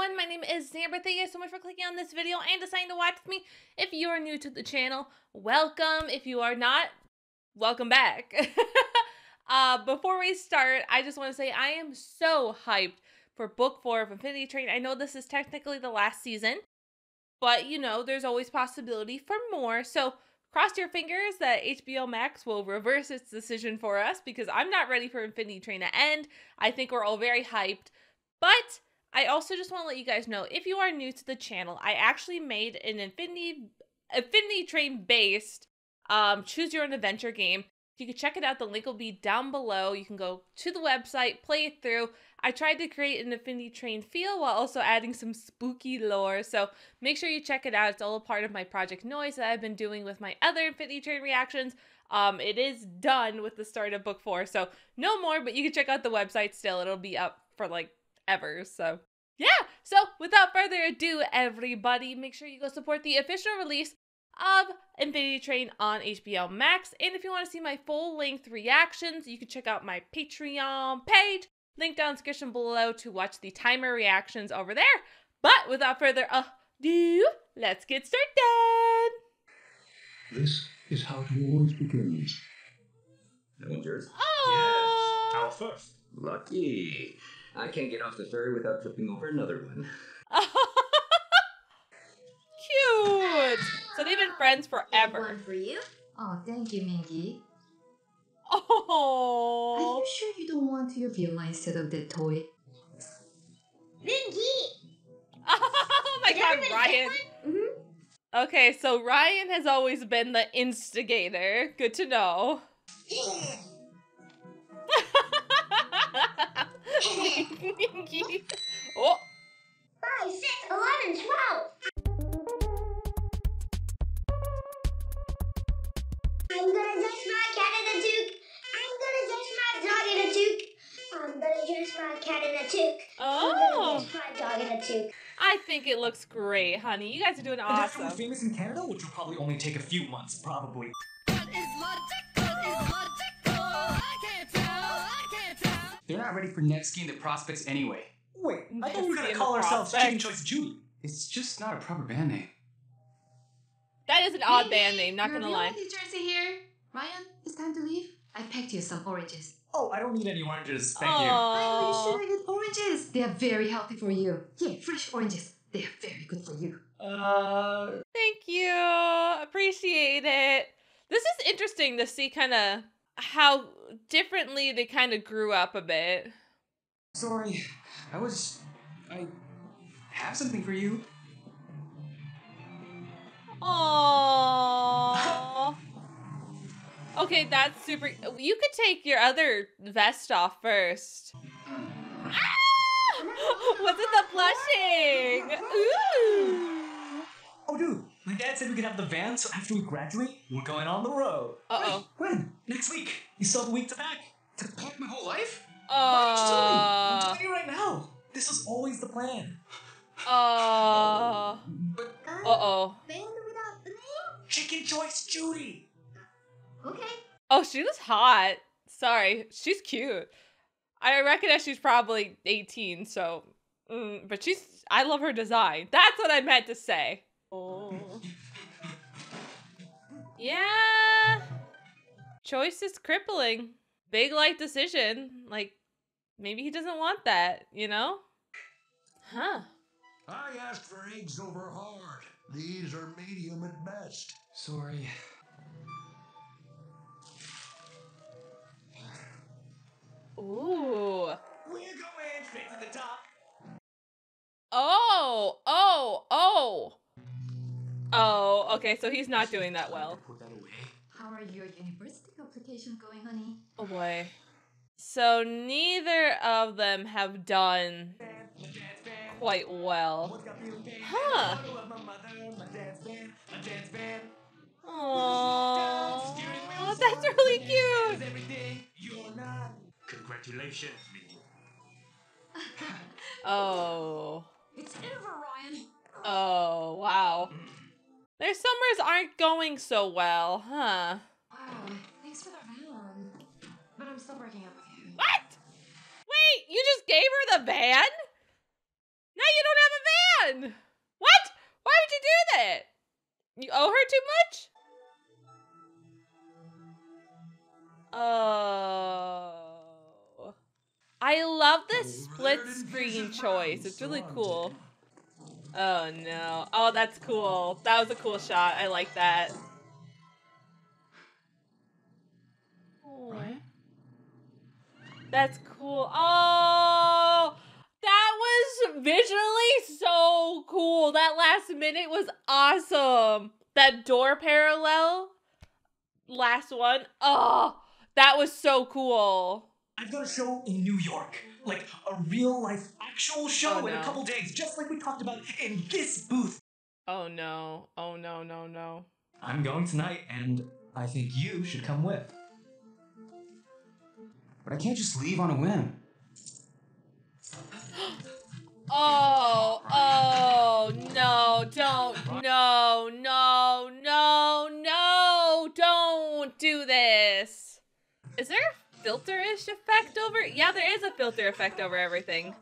everyone, my name is Zamber. Thank you so much for clicking on this video and deciding to watch me. If you are new to the channel, welcome. If you are not, welcome back. Before we start, I just want to say I am so hyped for book 4 of Infinity Train. I know this is technically the last season, but you know, there's always possibility for more. So cross your fingers that HBO Max will reverse its decision for us, because I'm not ready for Infinity Train to end. I think we're all very hyped. But I also just want to let you guys know, if you are new to the channel, I actually made an Infinity Train based choose your own adventure game. You can check it out. The link will be down below. You can go to the website, play it through. I tried to create an Infinity Train feel while also adding some spooky lore. So make sure you check it out. It's all a part of my Project Noise that I've been doing with my other Infinity Train reactions. It is done with the start of book 4. So no more, but you can check out the website still. It'll be up for like ever. So yeah. So without further ado, everybody, make sure you go support the official release of Infinity Train on HBO Max. And if you want to see my full-length reactions, you can check out my Patreon page. Link down in the description below to watch the timer reactions over there. But without further ado, let's get started. This is how it always begins. That one's yours? Oh! Yes. How first? Lucky. I can't get off the ferry without tripping over another one. Cute. So they've been friends forever. One for you. Oh, thank you, Mingy. Oh. Are you sure you don't want to feel my instead of that toy? Mingy! Oh my god, Ryan. Okay, so Ryan has always been the instigator. Good to know. Mingy. Oh. 5, 6, 11, 12. I'm gonna dress my cat in a toque. I'm gonna dress my dog in a toque. I'm gonna dress my cat in a toque. I'm gonna dress my dog in a toque. I think it looks great, honey. You guys are doing awesome. We're famous in Canada, which will probably only take a few months, probably. They're not ready for Nevsky and the Prospects anyway. Wait, I thought we were gonna call ourselves Chicken Choice Judy. It's just not a proper band name. That is an odd band name, not gonna lie. New Jersey here. Ryan, it's time to leave. I packed you some oranges. Oh, I don't need any oranges, thank you. Why you should I get oranges? They are very healthy for you. Yeah, fresh oranges. They are very good for you. Thank you. Appreciate it. This is interesting to see kind of how differently they kind of grew up a bit. Sorry, I have something for you. Aww. Okay, that's super. You could take your other vest off first. Ah! What's with the blushing? Ooh. Oh, dude, my dad said we could have the van, so after we graduate, we're going on the road. Uh-oh. Wait, when? Next week. You still have a week to pack. To pack my whole life? Why didn't you tell me? I'm telling you right now. This was always the plan. But, uh-oh. Band without the name? Chicken Choice Judy. Okay. Oh, she was hot. Sorry, she's cute. I recognize she's probably 18, so... but I love her design. That's what I meant to say. Oh. Yeah. Choice is crippling. Big life decision. Like, maybe he doesn't want that, you know? Huh. I asked for eggs over hard. These are medium at best. Sorry. Ooh. We're going straight to the top. Oh, okay, so he's not doing that well. Put that away. How are your university applications going, honey? Oh boy. So neither of them have done quite well. Huh. Aww, that's really cute. Congratulations, me. Oh. It's over, Ryan. Oh, wow. Their summers aren't going so well, huh? Wow, thanks for the van. But I'm still breaking up with you. What? Wait, you just gave her the van? Now you don't have a on? What? Why would you do that? You owe her too much? Oh. I love this split screen choice. It's really cool. Oh no. Oh, that's cool. That was a cool shot. I like that. Right? That's cool. Oh, that was visually so cool. That last minute was awesome. That door parallel, last one. Oh, that was so cool. I've got a show in New York. Like a real life actual show Oh, in no. a couple days, just like we talked about in this booth. Oh no. Oh no, no, no. I'm going tonight, and I think you should come with. But I can't just leave on a whim. Oh, no, don't, no, don't do this. Is there a filter-ish effect over? Yeah, there is a filter effect over everything.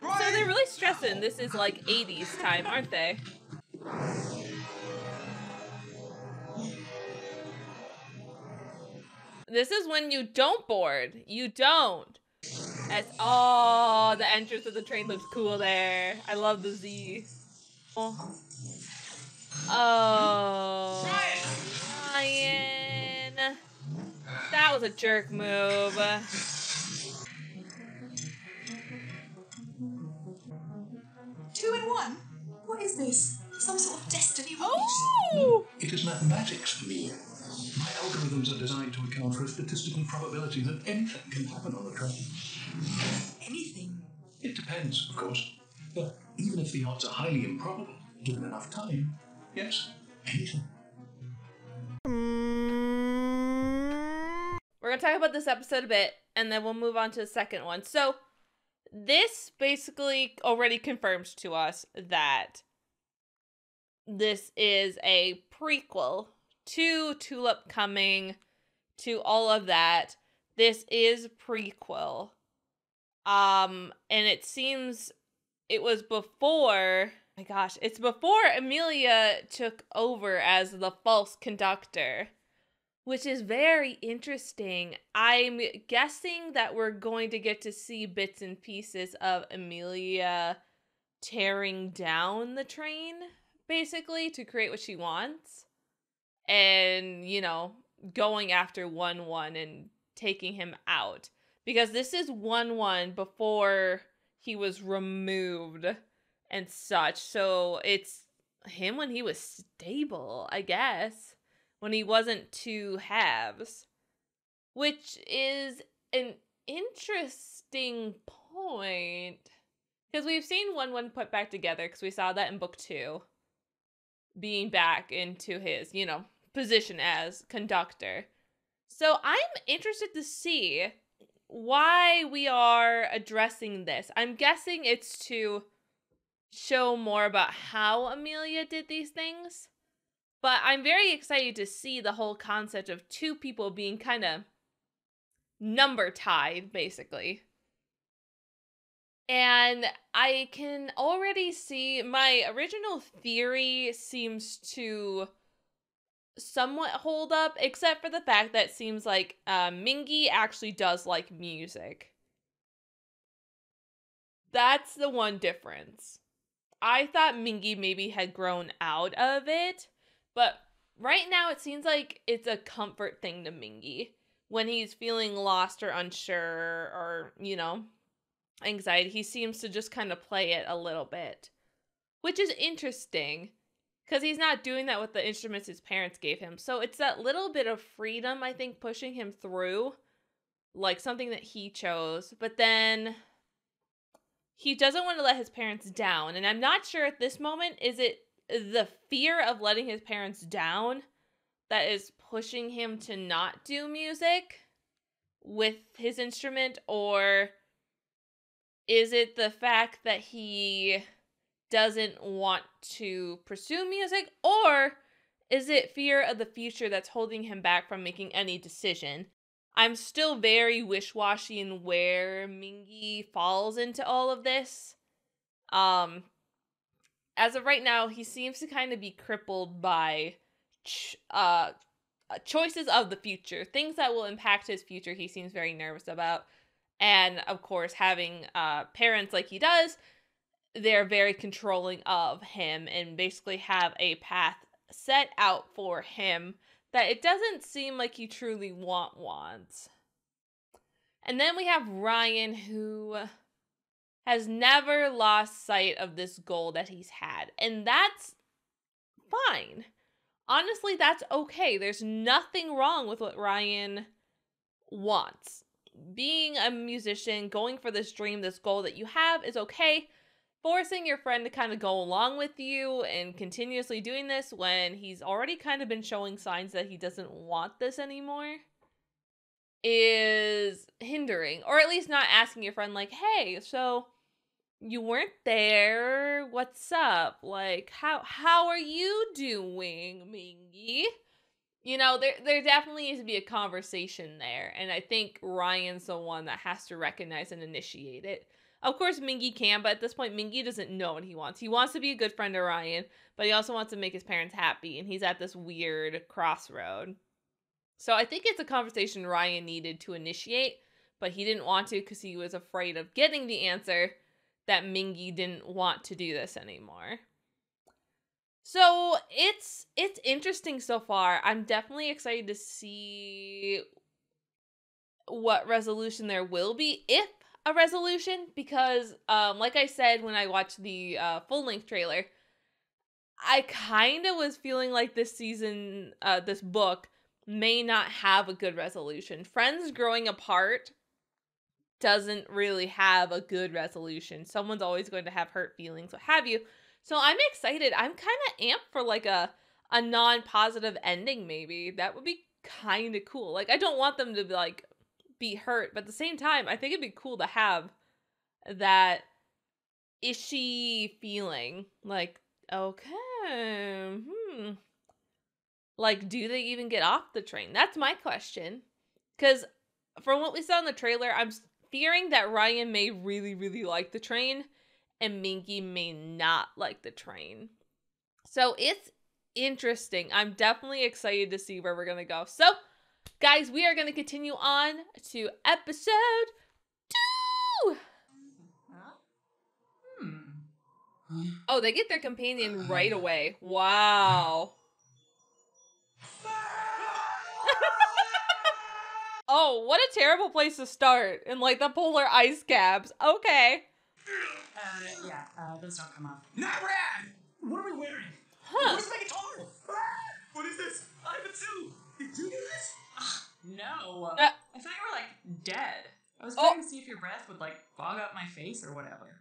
So they're really stressing this is like 80s time, aren't they? This is when you don't board. You don't. Oh, the entrance of the train looks cool there. I love the Z. Oh. Ryan. That was a jerk move. 2 in 1? What is this? Some sort of destiny rubbish? Oh! It is mathematics for me. My algorithms are designed to account for a statistical probability that anything can happen on the train. Anything? It depends, of course. But even if the odds are highly improbable, given enough time, yes, anything. We're going to talk about this episode a bit, and then we'll move on to the second one. So, this basically already confirms to us that this is a prequel to Tulip coming, to all of that. This is prequel. And it seems it was before, my gosh, it's before Amelia took over as the false conductor, which is very interesting. I'm guessing that we're going to get to see bits and pieces of Amelia tearing down the train, basically, to create what she wants. And, you know, going after 1-1 and taking him out. Because this is 1-1 before he was removed and such. So it's him when he was stable, I guess. When he wasn't two halves. Which is an interesting point. Because we've seen 1-1 put back together, because we saw that in book 2. Being back into his, you know, position as conductor. So I'm interested to see why we are addressing this. I'm guessing it's to show more about how Amelia did these things. But I'm very excited to see the whole concept of two people being kind of number tied, basically. And I can already see my original theory seems to somewhat hold up, except for the fact that it seems like Mingy actually does like music. That's the one difference. I thought Mingy maybe had grown out of it, but right now it seems like it's a comfort thing to Mingy when he's feeling lost or unsure or, you know, anxiety. He seems to just kind of play it a little bit, which is interesting because he's not doing that with the instruments his parents gave him. So it's that little bit of freedom, I think, pushing him through, like something that he chose, but then he doesn't want to let his parents down. And I'm not sure at this moment, is it the fear of letting his parents down that is pushing him to not do music with his instrument, or is it the fact that he doesn't want to pursue music, or is it fear of the future that's holding him back from making any decision? I'm still very wish-washy in where Mingy falls into all of this. as of right now, he seems to kind of be crippled by choices of the future, things that will impact his future. He seems very nervous about, and of course, having parents like he does, they're very controlling of him and basically have a path set out for him that it doesn't seem like he truly wants. And then we have Ryan, who has never lost sight of this goal that he's had. And that's fine. Honestly, that's okay. There's nothing wrong with what Ryan wants. Being a musician, going for this dream, this goal that you have is okay. Forcing your friend to kind of go along with you and continuously doing this when he's already kind of been showing signs that he doesn't want this anymore is hindering. Or at least not asking your friend, like, hey, so you weren't there. What's up? Like, how are you doing, Mingy? You know, there definitely needs to be a conversation there. And I think Ryan's the one that has to recognize and initiate it. Of course, Mingy can, but at this point, Mingy doesn't know what he wants. He wants to be a good friend to Ryan, but he also wants to make his parents happy, and he's at this weird crossroad. So I think it's a conversation Ryan needed to initiate, but he didn't want to because he was afraid of getting the answer that Mingy didn't want to do this anymore. So it's interesting so far. I'm definitely excited to see what resolution there will be, if a resolution, because like I said when I watched the full-length trailer, I kind of was feeling like this season, this book may not have a good resolution. Friends growing apart doesn't really have a good resolution. Someone's always going to have hurt feelings, what have you. So I'm excited. I'm kind of amped for like a non-positive ending maybe. That would be kind of cool. Like, I don't want them to be hurt, but at the same time, I think it'd be cool to have that ishy feeling. Like, okay, like, do they even get off the train? That's my question. Because from what we saw in the trailer, I'm fearing that Ryan may really, really like the train, and Mingy may not like the train. So it's interesting. I'm definitely excited to see where we're going to go. So, guys, we are going to continue on to episode 2! Oh, they get their companion right away. Wow. Oh, what a terrible place to start. In, like, the polar ice caps. Okay. Those don't come off. Not rad! What are we wearing? Huh. Where's my guitar? What is this? I have it too. Did you do this? No. I thought you were, like, dead. I was trying to see if your breath would, like, fog up my face or whatever.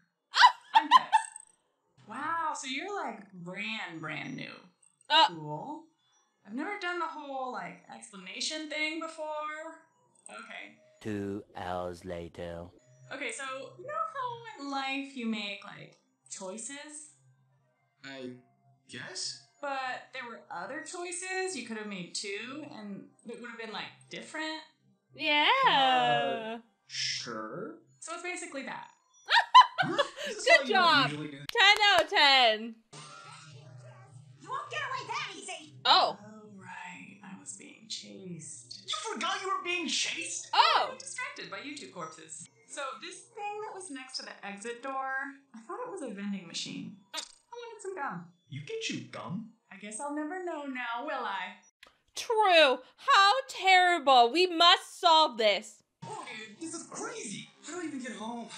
I'm pissed. Wow, so you're, like, brand new. Cool. I've never done the whole, like, explanation thing before. Okay. 2 hours later. Okay, so, you know how in life you make, like, choices? I guess? But there were other choices. You could have made 2, and it would have been, like, different. Yeah. Sure. So it's basically that. Good job. 10 out of 10. You won't get away that easy. Oh. Oh, right. I was being chased. You forgot you were being chased? Oh. I was distracted by you 2 corpses. So this thing that was next to the exit door, I thought it was a vending machine. I wanted some gum. You get you gum? I guess I'll never know now, will I? True. How terrible. We must solve this. Oh, dude, this is crazy. How do I even get home?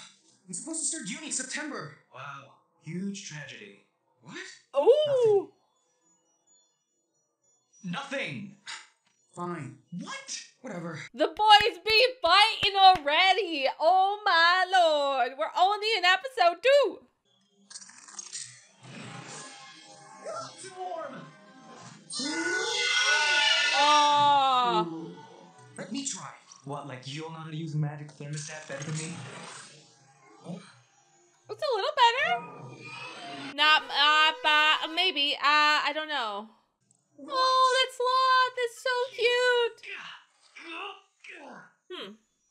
I'm supposed to start uni in September. Wow. Huge tragedy. What? Ooh. Nothing. Fine. What? Whatever. The boys be fighting already. Oh my lord. We're only in episode 2. Too warm. Oh. Let me try. What, like you'll know how to use a magic thermostat better than me? It's a little better. Not, maybe. I don't know. What? Oh, that sloth is so cute.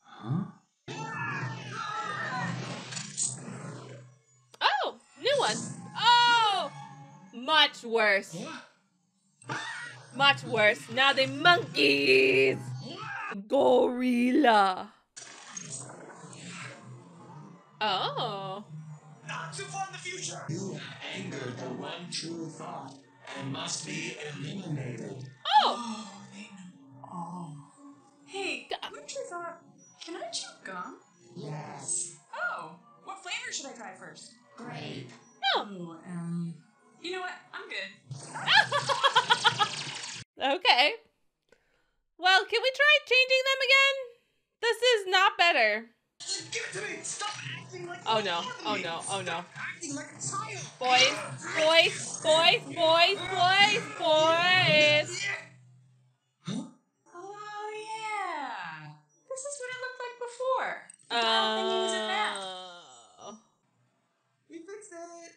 Huh? Oh, new one. Oh, Much worse. Much worse. Now they monkeys. Gorilla. Oh. Not too far in the future. You have angered the one true thought and must be eliminated. Oh. They know all. Hey, one true thought. Can I chew gum? Yes. Oh, what flavor should I try first? Great. Oh, you know what? I'm good. Okay. Well, can we try changing them again? This is not better. Give it to me. Stop acting like Oh no. Oh no. Oh no. acting like a child. Boys. Boys. Boys. Boys. Boys. Boys. Oh, yeah. This is what it looked like before. How they use it now. We fixed it!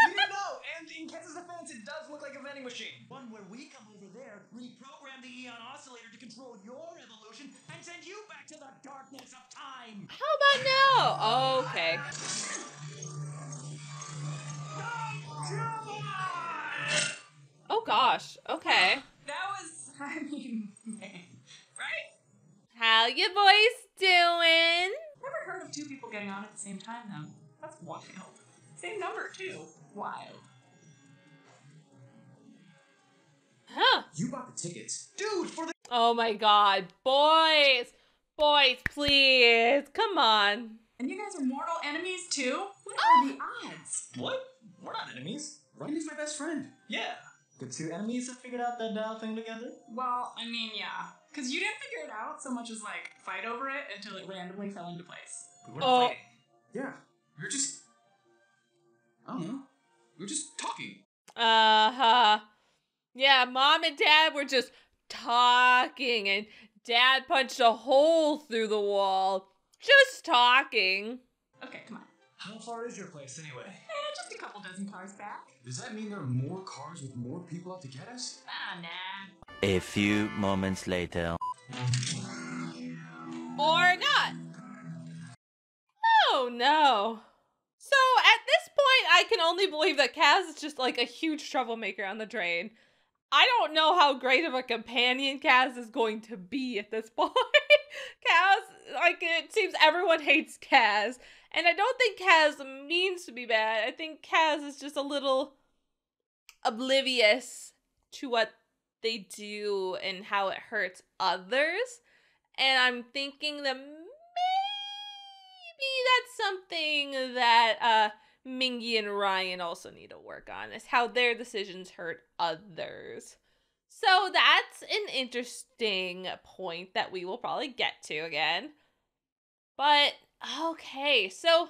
We didn't know! And in Kess's defense, it does look like a vending machine. One where we come over there, reprogram the Eon Oscillator to control your evolution, and send you back to the darkness of time. How about no? Okay. Oh gosh. Okay. That was, I mean, man. Right? How you boys doing? Never heard of two people getting on at the same time, though. That's wild. Same number, too. Wild. Huh. You bought the tickets. Dude, for the... Oh my god. Boys. Boys, please. Come on. And you guys are mortal enemies, too? What are the odds? What? We're not enemies. Randy's my best friend. Yeah. The two enemies have figured out that dial thing together? Well, I mean, yeah. Because you didn't figure it out so much as, like, fight over it until it randomly fell into place. We weren't fighting. Yeah. We were just... I don't know. We were just talking. Uh-huh. Yeah, Mom and Dad were just talking, and Dad punched a hole through the wall. Just talking. Okay, come on. How far is your place, anyway? Just a couple dozen cars back. Does that mean there are more cars with more people out to get us? Ah, nah. A few moments later. Or not. Oh, no. So, at this point, I can only believe that Kaz is just like a huge troublemaker on the train. I don't know how great of a companion Kaz is going to be at this point. Kaz, like, it seems everyone hates Kaz. And I don't think Kaz means to be bad. I think Kaz is just a little oblivious to what they do and how it hurts others. And I'm thinking that maybe that's something that Mingy and Ryan also need to work on, is how their decisions hurt others. So that's an interesting point that we will probably get to again. But, okay, so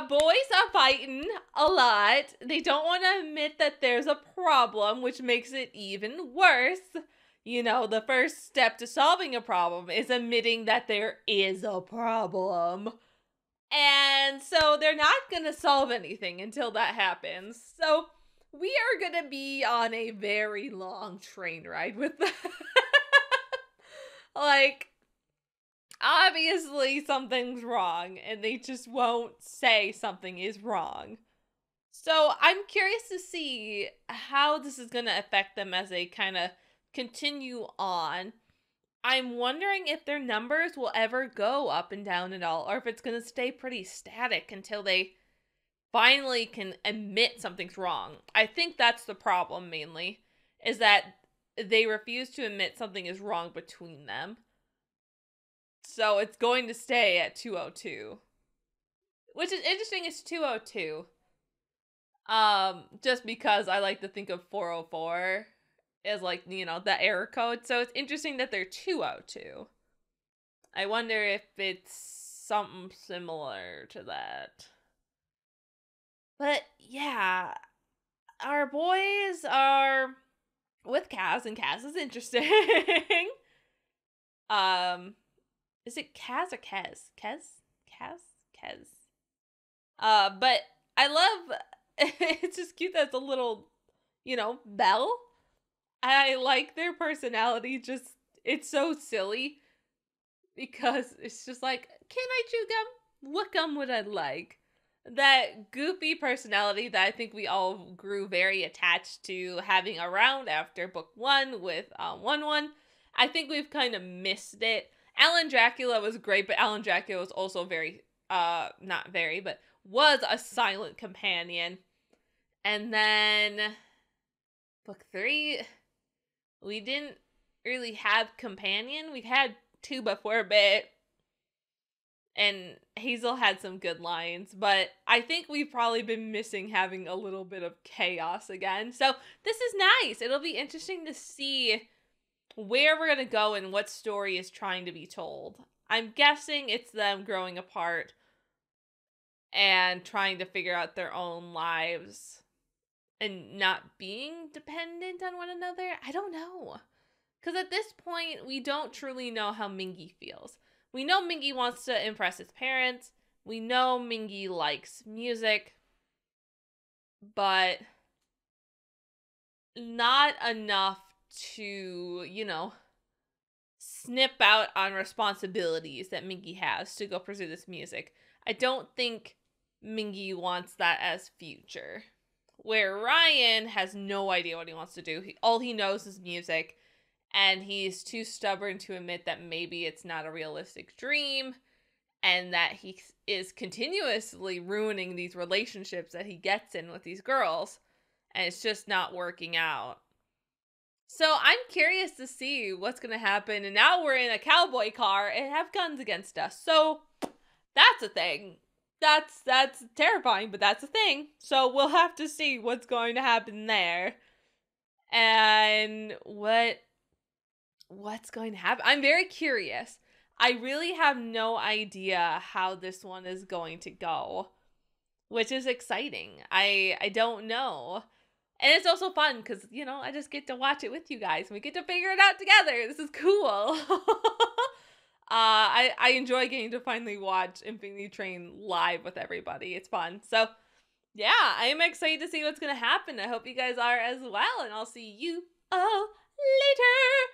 boys are fighting a lot. They don't want to admit that there's a problem, which makes it even worse. You know, the first step to solving a problem is admitting that there is a problem. And so they're not going to solve anything until that happens. So we are going to be on a very long train ride with them. Like, obviously something's wrong, and they just won't say something is wrong. So I'm curious to see how this is going to affect them as they kind of continue on. I'm wondering if their numbers will ever go up and down at all, or if it's going to stay pretty static until they finally can admit something's wrong. I think that's the problem mainly, is that they refuse to admit something is wrong between them. So it's going to stay at 202. Which is interesting, it's 202. Just because I like to think of 404 as, like, you know, the error code. So it's interesting that they're 202. I wonder if it's something similar to that. But yeah, our boys are with Kaz, and Kaz is interesting. Is it Kaz or Kez? Kez? But I love, it's just cute that it's a little, you know, bell. I like their personality, just, it's so silly. Because it's just like, can I chew gum? What gum would I like? that goofy personality that I think we all grew very attached to having around after book 1 with 1-1. I think we've kind of missed it. Alan Dracula was great, but Alan Dracula was also was a silent companion. And then book 3, we didn't really have companion. We had Tuba for a bit. And Hazel had some good lines, but I think we've probably been missing having a little bit of chaos again. So this is nice. It'll be interesting to see where we're going to go and what story is trying to be told. I'm guessing it's them growing apart and trying to figure out their own lives and not being dependent on one another. I don't know. Because at this point, we don't truly know how Mingy feels. We know Mingy wants to impress his parents. We know Mingy likes music. But not enough to, snip out on responsibilities that Mingy has to go pursue this music. I don't think Mingy wants that as future. Where Ryan has no idea what he wants to do. All he knows is music. And he's too stubborn to admit that maybe it's not a realistic dream. And that he is continuously ruining these relationships that he gets in with these girls. And it's just not working out. So I'm curious to see what's going to happen. And now we're in a cowboy car and have guns against us. So that's a thing. That's terrifying, but that's a thing. So we'll have to see what's going to happen there. And what's going to happen? I'm very curious. I really have no idea how this one is going to go, which is exciting. I don't know. And it's also fun because, I just get to watch it with you guys and we get to figure it out together. This is cool. I enjoy getting to finally watch Infinity Train live with everybody. It's fun. So, yeah, I am excited to see what's going to happen. I hope you guys are as well, and I'll see you all later.